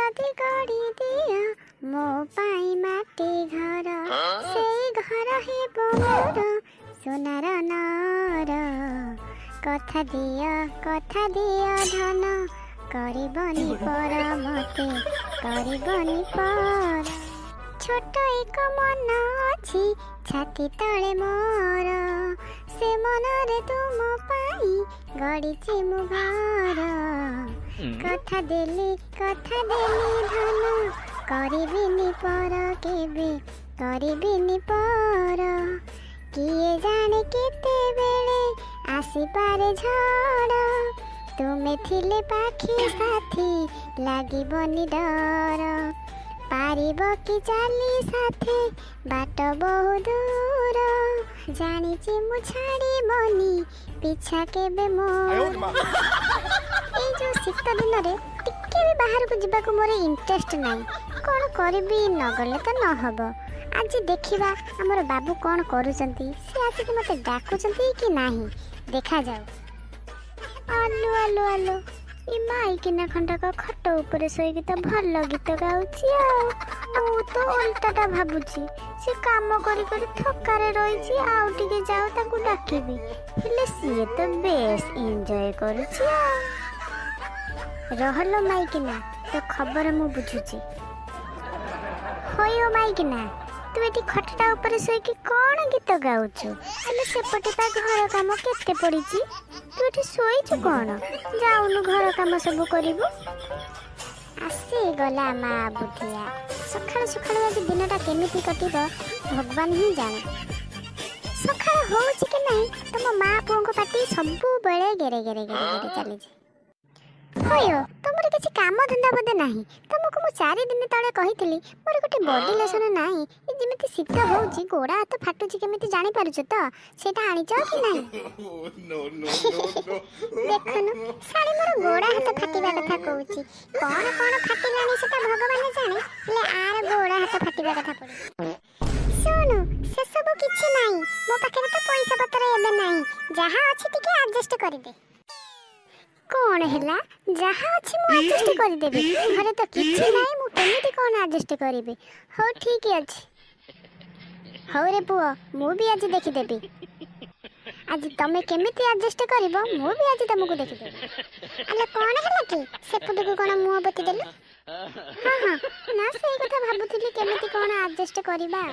जदि गढ़ी दिया मो पाई माटी घर सेई घर हेबो मोर सोनार नर कथा दिया धन करबनी पर मते करबनी पर छोट एक मन अछि छाती तले मोर से मनरे तुम पाई गड़ीची मु घर कथा देली धन करबिनी पर केबे करबिनी पर किए जाने केते बेले आसी पारे झड़ तुमे थिले पाखी साथी लागिबनी डर पारिब कि चाली साथे बाट बहु दूर जानिछि मु छाड़िबनी पिछा केबे मोर ए जो शीत दिन रे टिके भी बाहर को जिबा को मोर इंटरेस्ट नाही कोन करबी न गले तो न हबो आज देखिबा हमर बाबू कोन करूचंती से आसी कि मते डाकुचंती कि नाही देखा जाऊ आलो आलो आलो ई माई किना खंडा खट ऊपर सोई तो भल गीत गाउची मु तो उल्टाटा भाबुची से काम करी करी थकारे रही आउ टिके जाओ ताकू डाकिबी हेले सीए तो बेस एंजॉय करूची रहलो माई किना तो खबर मु बुझुची होयो माई किना तू एटी खटटा ऊपर सोई कि कोन गीत गाउछु हेले सेपटे पा घर काम केते पड़ीची तू एटी सोईछु कोन जाउनु घर काम सब करिबु आसी गला मा बुधिया सखाळ सखाळ आज दिनटा केमिति कटिबो भगवान ही जाने सखाळ होउची कि नहीं तम मा पुओ को पाटी सबु बेले गेरे गेरे गेरे चली छी होयो तमरे किछि काम धंदा बदे नाही तमको मु 4 दिन तळे कहितली मोर गोटे बॉडी लोशन नाही ए जेमिति शीत होउची गोड़ा हाथ फाटुची केमिति जानि पारुछ त सेटा आनी छ कि नाही नो नो नो देखनु साड़ी मोर गोड़ा हाथ फाटिबा कथा कहूची कोन कोन फाटिलानी सेटा भगवान जाने ले आर गोड़ा हाथ फाटिबा कथा पड़ी सुनु से सब किछि नाही मो पाखे तो पैसा पत्र एबे नाही जहा अछि टिके एडजस्ट करि दे कौन हैला जहाँ अच्छी मु एडजस्ट कर देबे घरे तो किछि नाही मु केमिति कोन एडजस्ट करिबे हो ठीक अछि हो रे पुओ मु भी आज देखि देबी आज तमे केमिति एडजस्ट करिवो मु भी आज तुमको देखि देबी अले कोन हैला कि सेपट को कोन मुह बति देले हां हां ना सेई कथा भाबुथिली केमिति कोन एडजस्ट करिबा।